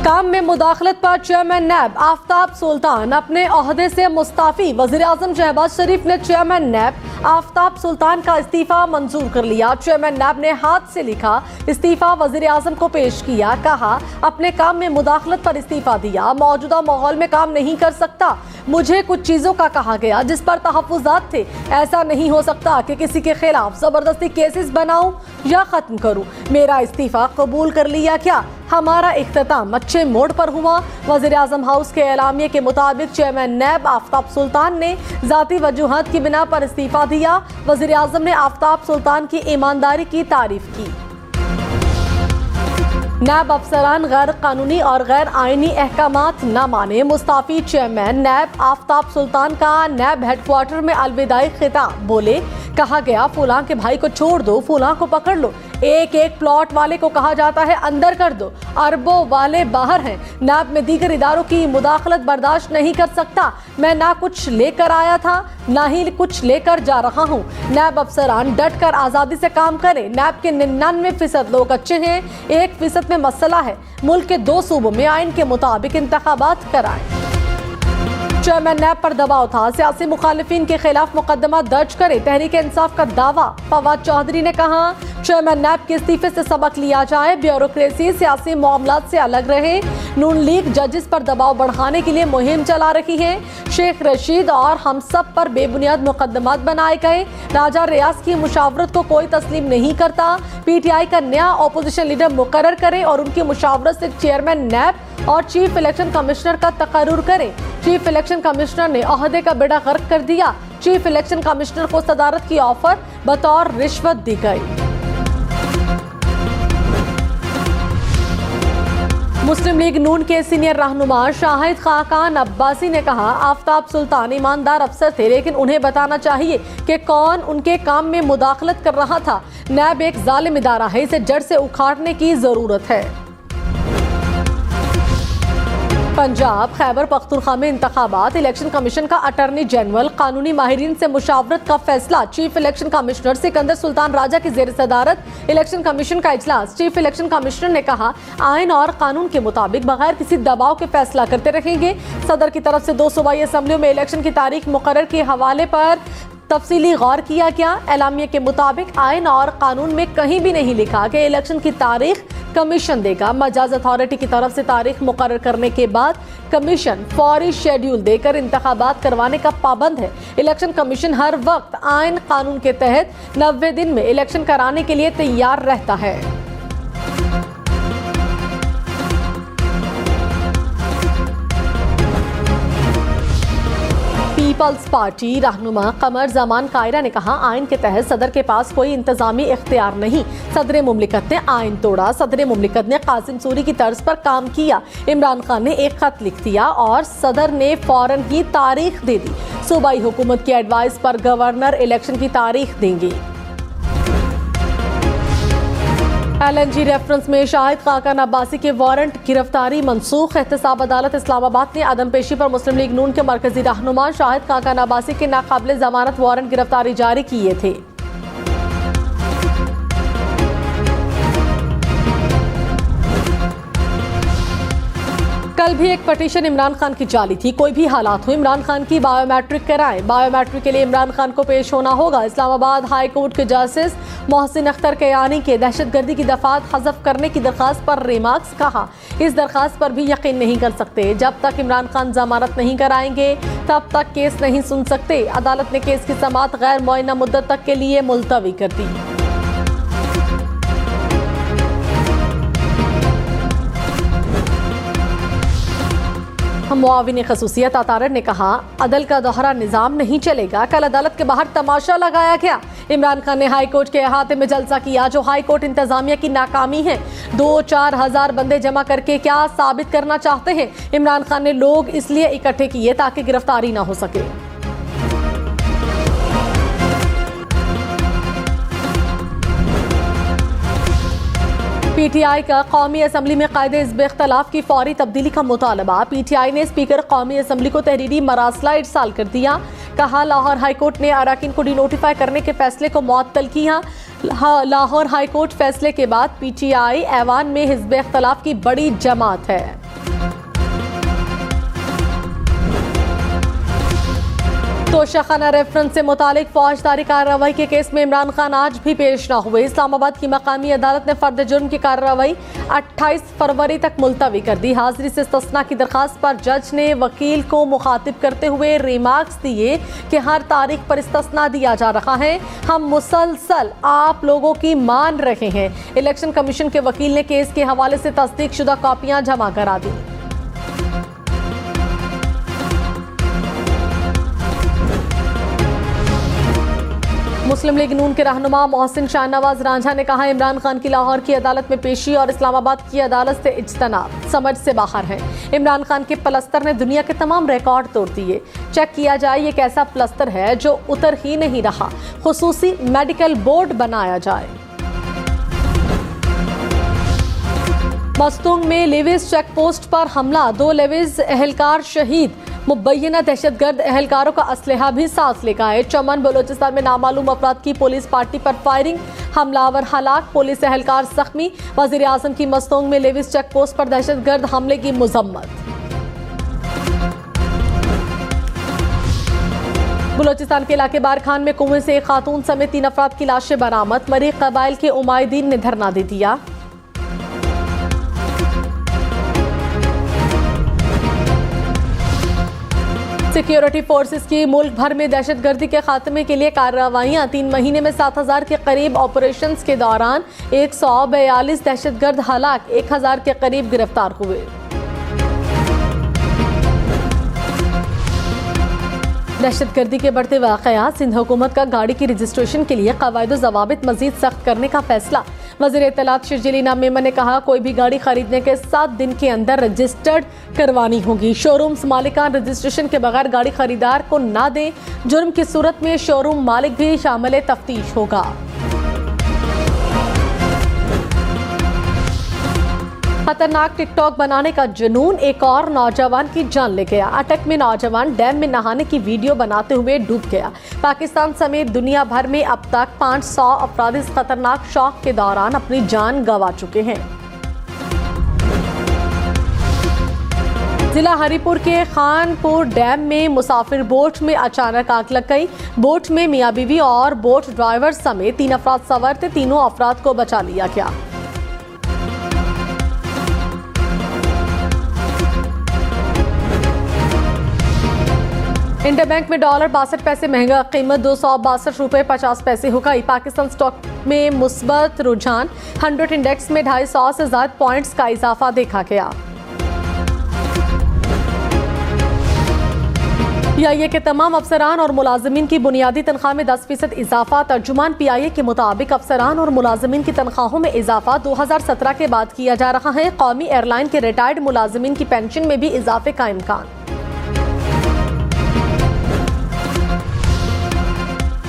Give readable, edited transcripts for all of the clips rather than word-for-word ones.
काम में मुदाखलत पर चेयरमैन नैब आफ्ताब सुल्तान अपने ओहदे से मुस्ताफी। वज़ीर-ए-आज़म शहबाज शरीफ ने चेयरमैन नैब आफ्ताब सुल्तान का इस्तीफा मंजूर कर लिया। चेयरमैन नैब ने हाथ से लिखा इस्तीफा वज़ीर-ए-आज़म को पेश किया। कहा, अपने काम में मुदाखलत पर इस्तीफा दिया। मौजूदा माहौल में काम नहीं कर सकता। मुझे कुछ चीजों का कहा गया जिस पर तहफ़्फ़ुज़ात थे। ऐसा नहीं हो सकता कि किसी के खिलाफ जबरदस्ती केसेस बनाऊं या खत्म करूं। मेरा इस्तीफा कबूल कर लिया क्या? हमारा इख्तिताम अच्छे मोड पर हुआ। वज़ीर-ए-आज़म हाउस के एलामिये के मुताबिक चेयरमैन नैब आफ्ताब सुल्तान ने ज़ाती वजूहात की बिना पर इस्तीफा दिया। वज़ीर-ए-आज़म ने आफ्ताब सुल्तान की ईमानदारी की तारीफ की। नैब अफसरान गैर कानूनी और गैर आईनी अहकामात न माने। मुस्ताफी चेयरमैन नैब आफ्ताब सुल्तान का नैब हेडक्वार्टर में अलविदाई खिताब। बोले, कहा गया फुलां के भाई को छोड़ दो, फुलां को पकड़ लो। एक एक प्लॉट वाले को कहा जाता है अंदर कर दो, अरबों वाले बाहर हैं। नैब में दीगर इदारों की मुदाखलत बर्दाश्त नहीं कर सकता। मैं ना कुछ लेकर आया था ना ही कुछ लेकर जा रहा हूँ। नैब अफसरान डट कर आज़ादी से काम करें। नैब के 99% लोग अच्छे हैं, 1% में मसला है। मुल्क के 2 सूबों में आइन के मुताबिक इंतखाबात कराएं। चेयरमैन नैब पर दबाव था, सियासी मुखालिफिन के खिलाफ मुकदमा दर्ज करे। तहरीक इंसाफ का दावा। फवाद चौधरी ने कहा, चेयरमैन नैब के इस्तीफे से सबक लिया जाए। ब्यूरोक्रेसी सियासी मामलात से अलग रहे। नून लीग जजिस पर दबाव बढ़ाने के लिए मुहिम चला रही है। शेख रशीद और हम सब पर बेबुनियाद मुकदमात बनाए गए। राजा रियाज की मुशावरत को कोई तस्लीम नहीं करता। PTI का नया अपोजिशन लीडर मुकर्रर करे और उनकी मुशावरत से चेयरमैन नैब और चीफ इलेक्शन कमिश्नर का तकर्रुर करे। चीफ इलेक्शन कमिश्नर ने ओहदे का बेड़ा गर्क कर दिया। चीफ इलेक्शन कमिश्नर को सदारत की ऑफर बतौर रिश्वत दी गई। मुस्लिम लीग नून के सीनियर रहनुमा शाहिद खाकान अब्बासी ने कहा, आफ्ताब सुल्तान ईमानदार अफसर थे, लेकिन उन्हें बताना चाहिए कि कौन उनके काम में मुदाखलत कर रहा था। नैब एक जालिम इदारा है, इसे जड़ से उखाड़ने की जरूरत है। पंजाब खैबर पख्तूनख्वा में इंतखाबात। इलेक्शन कमीशन का अटॉर्नी जनरल कानूनी माहिरीन से मुशावरत का फैसला। Chief election commissioner Sikandar Sultan Raja की जेर सदारत इलेक्शन कमीशन का इजलास। चीफ इलेक्शन कमिश्नर ने कहा, आइन और कानून के मुताबिक बगैर किसी दबाव के फैसला करते रहेंगे। सदर की तरफ से 2 सूबाई असम्बलियों में इलेक्शन की तारीख मुकर्रर के हवाले पर तफसीली गौर किया गया। एलामिया के मुताबिक आइन और कानून में कहीं भी नहीं लिखा कि इलेक्शन की तारीख कमीशन देगा। मजाज अथॉरिटी की तरफ से तारीख मुकर्रर करने के बाद कमीशन फौरी शेड्यूल देकर इंतखाबात करवाने का पाबंद है। इलेक्शन कमीशन हर वक्त आइन कानून के तहत 90 दिन में इलेक्शन कराने के लिए तैयार रहता है। पीपल्स पार्टी रहनुमा कमर जमान कायरा ने कहा, आइन के तहत सदर के पास कोई इंतजामी इख्तियार नहीं। सदर मुमलिकत ने आइन तोड़ा। सदर मुमलिकत ने कासिम सूरी की तर्ज पर काम किया। इमरान खान ने एक खत लिख दिया और सदर ने फौरन ही तारीख दे दी। सूबाई हुकूमत की एडवाइस पर गवर्नर इलेक्शन की तारीख देंगे। LNG रेफरेंस में शाहिद खाकान अब्बासी के वारंट गिरफ्तारी मनसूख। एहतसाब अदालत इस्लामाबाद ने अदम पेशी पर मुस्लिम लीग नून के मरकजी रहनुमा शाहिद खाकान अब्बासी के नाकाबिल जमानत वारंट गिरफ्तारी जारी किए थे। कल भी एक पटिशन इमरान खान की जाली थी। कोई भी हालात हो, इमरान खान की बायोमेट्रिक कराएं। बायोमेट्रिक के लिए इमरान खान को पेश होना होगा। इस्लामाबाद हाई कोर्ट के जस्टिस मोहसिन अख्तर कयानी के दहशतगर्दी की दफात हज़फ करने की दरखास्त पर रिमार्क्स। कहा, इस दरखास्त पर भी यकीन नहीं कर सकते। जब तक इमरान खान जमानत नहीं कराएंगे तब तक केस नहीं सुन सकते। अदालत ने केस की समाअत गैर मुअय्यना मुद्दत तक के लिए मुलतवी कर दी। मुआविन खसूसियत अतारर ने कहा, अदल का दोहरा निज़ाम नहीं चलेगा। कल अदालत के बाहर तमाशा लगाया गया। इमरान खान ने हाई कोर्ट के अहाते में जलसा किया, जो हाई कोर्ट इंतजामिया की नाकामी है। 2-4 हज़ार बंदे जमा करके क्या साबित करना चाहते हैं? इमरान खान ने लोग इसलिए इकट्ठे किए ताकि गिरफ्तारी ना हो सके। PTI का कौमी असम्बली में कायदे हिज़्ब इख्तिलाफ की फौरी तब्दीली का मुतालबा। PTI ने स्पीकर कौमी असम्बली को तहरीरी मरासला इरसाल कर दिया। कहा, लाहौर हाई कोर्ट ने अराकीन को डिनोटिफाई करने के फैसले को मुअत्तल किया। लाहौर हाईकोर्ट फैसले के बाद पीटीआई ऐवान में हिज़्ब इख्तिलाफ की बड़ी जमात है। तोशाखाना रेफरेंस से मुतालिक फौजदारी कार्रवाई के केस में इमरान खान आज भी पेश न हुए। इस्लामाबाद की मकामी अदालत ने फर्द जुर्म की कार्रवाई 28 फरवरी तक मुलतवी कर दी। हाजिरी से इस्तिस्ना की दरखास्त पर जज ने वकील को मुखातिब करते हुए रिमार्क्स दिए कि हर तारीख पर इस्तिस्ना दिया जा रहा है, हम मुसलसल आप लोगों की मान रहे हैं। इलेक्शन कमीशन के वकील ने केस के हवाले से तस्दीक शुदा कॉपियां जमा करा दी। मुस्लिम लीग नून के रहनुमा मोहसिन शाहनवाज रांझा ने कहा, इमरान खान की लाहौर की अदालत में पेशी और इस्लामाबाद की अदालत से इज्तनाब समझ से बाहर है। इमरान खान के प्लस्तर ने दुनिया के तमाम रिकॉर्ड तोड़ दिए। चेक किया जाए ये कैसा प्लस्तर है जो उतर ही नहीं रहा। खुसूसी मेडिकल बोर्ड बनाया जाए। मस्तूंग में लेविस चेक पोस्ट पर हमला, 2 लेविस एहलकार शहीद। मुबैना दहशतगर्द एहलकारों का असलहा भी साथ लेकर आए। चमन बलोचिस्तान में नामालूम अफराद की पुलिस पार्टी पर फायरिंग, हमलावर हलाक, पुलिस एहलकार जख्मी। वजीर आजम की मस्तूंग में लेविस चेक पोस्ट पर दहशतगर्द हमले की मजम्मत। बलोचिस्तान के इलाके बारखान में कुएं से एक खातून समेत 3 अफराद की लाशें बरामद। मरीख कबाइल के उमायदीन ने धरना दे दिया। सिक्योरिटी फोर्सेस की मुल्क भर में दहशतगर्दी के खात्मे के लिए कार्रवाइयां। 3 महीने में 7000 के करीब ऑपरेशंस के दौरान 142 दहशतगर्द हलाक, 1000 के करीब गिरफ्तार हुए। दहशतगर्दी के बढ़ते वाक़यात, सिंध हुकूमत का गाड़ी की रजिस्ट्रेशन के लिए क़वायद व ज़वाबित मज़ीद सख्त करने का फैसला। वज़ीर इत्तलात शर्जील मेमन ने कहा, कोई भी गाड़ी खरीदने के 7 दिन के अंदर रजिस्टर्ड करवानी होगी। शोरूम्स मालिकान रजिस्ट्रेशन के बगैर गाड़ी खरीदार को ना दें। जुर्म की सूरत में शोरूम मालिक भी शामिल तफ्तीश होगा। खतरनाक टिकटॉक बनाने का जुनून, एक और नौजवान की जान ले गया। अटक में नौजवान डैम में नहाने की वीडियो बनाते हुए डूब गया। पाकिस्तान समेत दुनिया भर में अब तक 500 अफराद इस खतरनाक शौक के दौरान अपनी जान गंवा चुके हैं। जिला हरिपुर के खानपुर डैम में मुसाफिर बोट में अचानक आग लग गई। बोट में मियां बीवी और बोट ड्राइवर समेत 3 अफराद सवार थे। तीनों अफराद को बचा लिया गया। इंडियन बैंक में डॉलर 62 पैसे महंगा, कीमत 262 रुपये 50 पैसे हो गई। पाकिस्तान स्टॉक में मुस्बत रुझान, 100 इंडेक्स में 250 से ज्यादा पॉइंट्स का इजाफा देखा गया। पीआईए के तमाम अफसरान और मुलाजमीन की बुनियादी तनख्वाह में 10% इजाफा। तर्जुमान पीआईए के मुताबिक अफसरान और मुलाजमीन की तनख्वाहों में इजाफा 2017 के बाद किया जा रहा है। कौमी एयरलाइन के रिटायर्ड मुलाजमीन की पेंशन में भी इजाफे का इम्कान।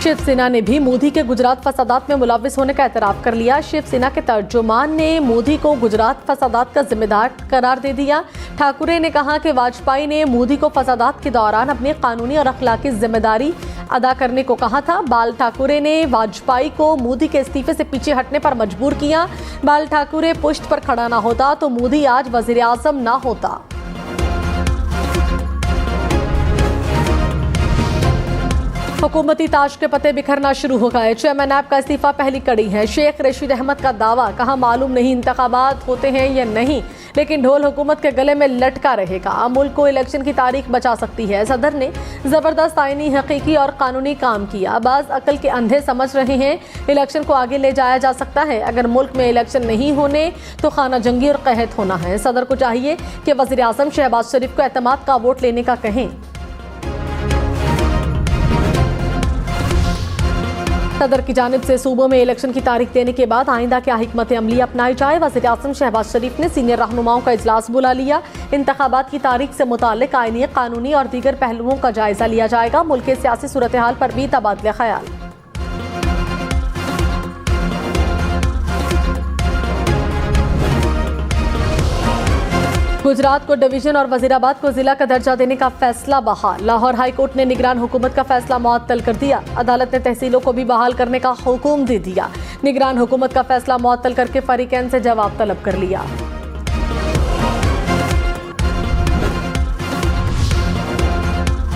शिवसेना ने भी मोदी के गुजरात फसादात में मुलविस होने का एतराफ कर लिया। शिवसेना के तर्जुमान ने मोदी को गुजरात फसादात का जिम्मेदार करार दे दिया। ठाकुरे ने कहा कि वाजपेयी ने मोदी को फसादात के दौरान अपनी कानूनी और अखलाकी जिम्मेदारी अदा करने को कहा था। बाल ठाकुरे ने वाजपेयी को मोदी के इस्तीफे से पीछे हटने पर मजबूर किया। बाल ठाकुरे पुश्त पर खड़ा न होता तो मोदी आज वजीर आजम न होता। हुकूमती ताज के पते बिखरना शुरू हो गए। चेयरमैन नैब का इस्तीफा पहली कड़ी है। शेख रशीद अहमद का दावा, कहा मालूम नहीं इंतखाबात होते हैं या नहीं, लेकिन ढोल हुकूमत के गले में लटका रहेगा। मुल्क को इलेक्शन की तारीख बचा सकती है। सदर ने जबरदस्त आईनी, हकीकी और कानूनी काम किया। बाज अकल के अंधे समझ रहे हैं इलेक्शन को आगे ले जाया जा सकता है। अगर मुल्क में इलेक्शन नहीं होने तो खाना जंगी और कहत होना है। सदर को चाहिए कि वजीर आजम शहबाज शरीफ को एतमाद का वोट लेने का कहें। सदर की जानिब से सूबों में इलेक्शन की तारीख देने के बाद आइंदा क्या हिकमत अमली अपनाई जाए। वज़ीर आज़म शहबाज शरीफ ने सीनियर रहनुमाओं का इजलास बुला लिया। इंतखाबात की तारीख से मुताल्लिक आईनी, कानूनी और दीगर पहलुओं का जायजा लिया जाएगा। मुल्क के सियासी सूरत हाल पर भी तबादला ख्याल। गुजरात को डिवीजन और वजीराबाद को जिला का दर्जा देने का फैसला बहाल। लाहौर हाई कोर्ट ने निगरान हुकूमत का फैसला मुअत्तल कर दिया। अदालत ने तहसीलों को भी बहाल करने का हुक्म दे दिया। निगरान हुकूमत का फैसला मुअत्तल करके फरीकैन से जवाब तलब कर लिया।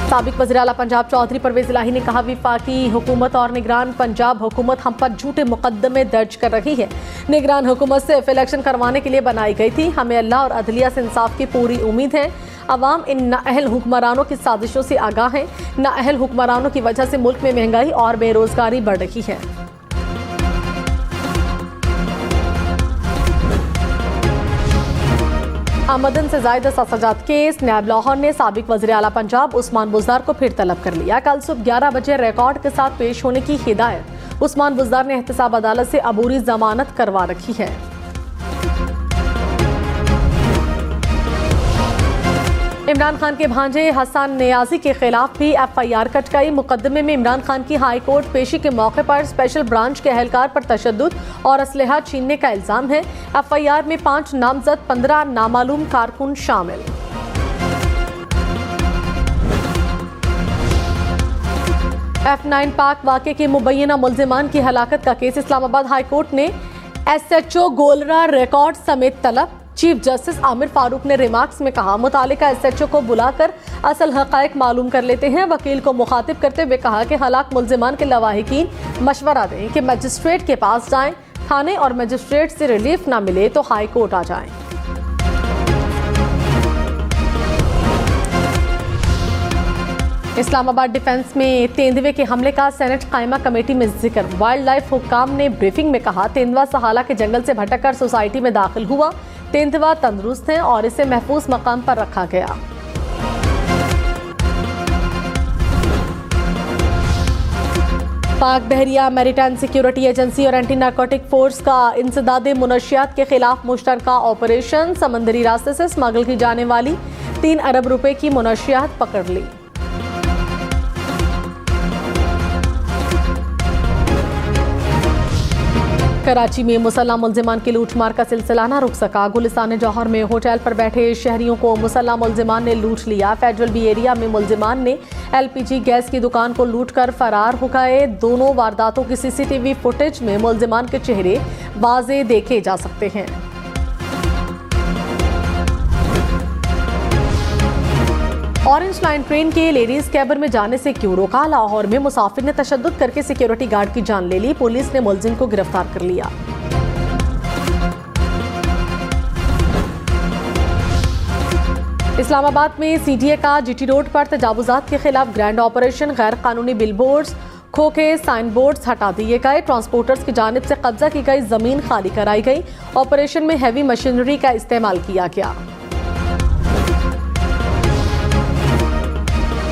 साबिक वज़ीर आला पंजाब चौधरी परवेज इलाही ने कहा, वफाकी हुकूमत और निगरान पंजाब हुकूमत हम पर झूठे मुकदमे दर्ज कर रही है। निगरान हुकूमत सिर्फ इलेक्शन करवाने के लिए बनाई गई थी। हमें अल्लाह और अदलिया से इंसाफ की पूरी उम्मीद है। अवाम इन नाअहल हुक्मरानों की साजिशों से आगाह है। नाअहल हुक्मरानों की वजह से मुल्क में महंगाई और बेरोजगारी बढ़ रही है। आमदन से ज़ायद सजात केस। नैब लाहौर ने साबिक वज़ीर आला पंजाब उस्मान बुज़दार को फिर तलब कर लिया। कल सुबह 11 बजे रिकॉर्ड के साथ पेश होने की हिदायत। उस्मान बुज़दार ने एहतसाब अदालत से अबूरी जमानत करवा रखी है। इमरान खान के भांजे हसन नियाजी के खिलाफ भी FIR कटकाई। मुकदमे में इमरान खान की हाई कोर्ट पेशी के मौके पर स्पेशल ब्रांच के एहलकार पर तशद्दुद और असलहा छीनने का इल्जाम है। FIR में 5 नामजद 15 नामालूम कारकुन शामिल। F9 पाक वाक़े के मुबैना मुल्जिमान की हलाकत का केस। इस्लामाबाद हाई कोर्ट ने SHO गोलरा रिकॉर्ड समेत तलब। चीफ जस्टिस आमिर फारूक ने रिमार्क्स में कहा, मुतालिका SHO को बुलाकर असल हक़ाइक़ मालूम कर लेते हैं। वकील को मुखातिब करते हुए कहा कि हलाक मुल्जिमान के लवाहिकीन मशवरा दें कि मजिस्ट्रेट के पास जाएं। थाने और मजिस्ट्रेट से रिलीफ ना मिले तो हाई कोर्ट आ जाएं। इस्लामाबाद डिफेंस में तेंदुए के हमले का सेनेट कायमा कमेटी में जिक्र। वाइल्ड लाइफ हुक्काम ने ब्रीफिंग में कहा, तेंदुआ सहाला के जंगल से भटककर सोसाइटी में दाखिल हुआ। तेंदुआ तंदुरुस्त है और इसे महफूज मकाम पर रखा गया। पाक बहरिया मैरीटाइम सिक्योरिटी एजेंसी और एंटी नारकोटिक फोर्स का इंसदादे मुनशियात के खिलाफ मुश्तरका ऑपरेशन। समंदरी रास्ते से स्मगल की जाने वाली 3 अरब रुपए की मुनशियात पकड़ ली। कराची में मुसल्लह मुल्जिमान की लूटमार का सिलसिला न रुक सका। गुलिस्तान जौहर में होटल पर बैठे शहरियों को मुसल्लह मुल्जिमान ने लूट लिया। फेडरल बी एरिया में मुल्जिमान ने LPG गैस की दुकान को लूट कर फरार हो गए। दोनों वारदातों की CCTV फुटेज में मुल्जिमान के चेहरे वाज़े देखे जा सकते हैं। ऑरेंज लाइन ट्रेन के लेडीज कैबिन में जाने से क्यों रोका? लाहौर में मुसाफिर ने तशद्दुद करके सिक्योरिटी गार्ड की जान ले ली। पुलिस ने मुलजिम को गिरफ्तार कर लिया। इस्लामाबाद में CDA का GT रोड पर तजावुजात के खिलाफ ग्रैंड ऑपरेशन। गैर कानूनी बिलबोर्ड्स, खोखे साइन बोर्ड्स हटा दिए गए। ट्रांसपोर्टर्स की जानिब से कब्जा की गई जमीन खाली कराई गई। ऑपरेशन में हैवी मशीनरी का इस्तेमाल किया गया।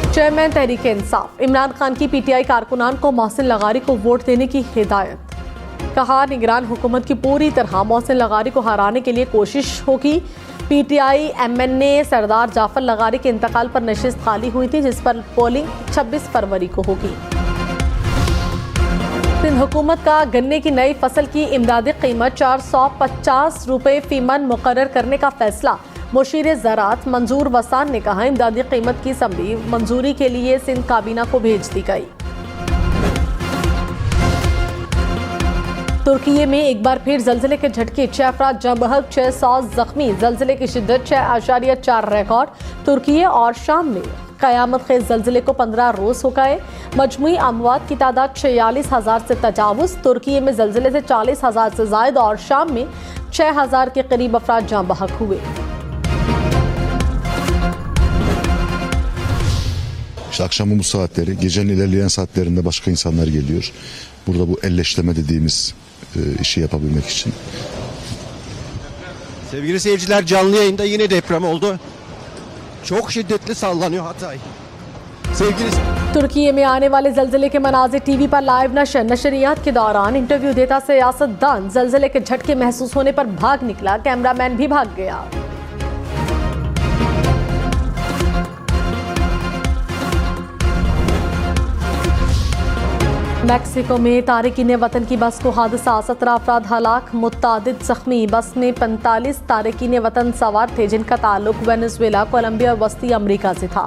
चेयरमैन तहरीक इंसाफ इमरान खान की PTI कारकुनान को मोहसिन लगारी को वोट देने की हिदायत। कहा, निगरान हुकूमत की पूरी तरह मोहसिन लगारी को हराने के लिए कोशिश होगी। PTI MNA सरदार जाफर लगारी के इंतकाल पर नशिस्त खाली हुई थी, जिस पर पोलिंग 26 फरवरी को होगी। सिंध हुकूमत का गन्ने की नई फसल की इमदादी कीमत 450 रुपये फी मन मुकर्रर करने का फैसला। मुशीर ज़राअत मंजूर वसान ने कहा, इमदादी कीमत की समरी मंजूरी के लिए सिंध काबीना को भेज दी गई। तुर्की में एक बार फिर जल्जले के झटके। 6 अफराद जहाँ बहक 600 जख्मी। जल्जले की शिद्दत 6.4 रिकॉर्ड। तुर्की और शाम में क़यामत खेज़ जल्जले को 15 रोज़ हो गए। मजमूई अमवात की तादाद 46,000 से तजावुज़। तुर्की में जल्जले से 40,000 से ज़ायद और शाम में 6,000 के करीब अफराद जहाँ बहक हुए। İşte akşamın bu saatleri, gecenin ilerleyen saatlerinde başka insanlar geliyor. Burada bu elleştirme dediğimiz işi yapabilmek için. Sevgili seyirciler, canlı yayında yine deprem oldu. Çok şiddetli sallanıyor Hatay. तुर्की में आने वाले जल्जले के मनाजिर TV पर लाइव नशर। नशरियात के दौरान इंटरव्यू देता सियासतदान जल्जले के झटके महसूस होने पर भाग निकला। कैमरामैन भी भाग गया। मैक्सिको में तारिकीन वतन की बस को हादसा, 17 अफराद हलाक, मुत्तादिद जख्मी। बस में 45 तारिकीन वतन सवार थे जिनका ताल्लुक वेनेजुएला, कोलंबिया और वस्ती अमेरिका से था।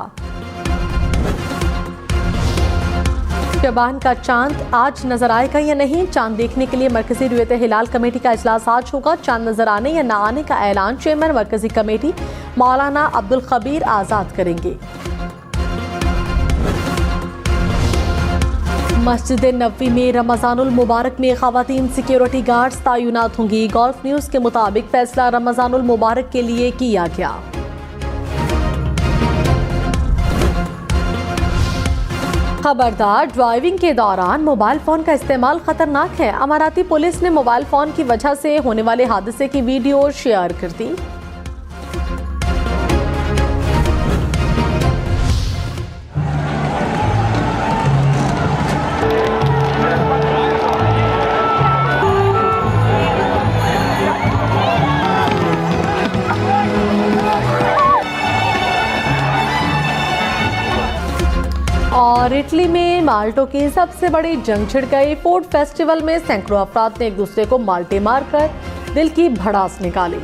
शबान का चांद आज नजर आएगा या नहीं? चांद देखने के लिए मरकजी रुयत हिलाल कमेटी का इजलास आज होगा। चांद नजर आने या न आने का ऐलान चेयरमैन मरकजी कमेटी मौलाना अब्दुल खबीर आजाद करेंगे। मस्जिद नबवी में रमजानुल मुबारक में खवातीन सिक्योरिटी गार्ड्स तैनात होंगी। गल्फ न्यूज के मुताबिक फैसला रमजानुल मुबारक के लिए किया गया। खबरदार, ड्राइविंग के दौरान मोबाइल फोन का इस्तेमाल खतरनाक है। अमाराती पुलिस ने मोबाइल फोन की वजह से होने वाले हादसे की वीडियो शेयर कर दी। और इटली में माल्टो की सबसे बड़ी जंग छिड़ गई। फूड फेस्टिवल में सैकड़ों अफराद ने एक दूसरे को माल्टे मारकर दिल की भड़ास निकाली।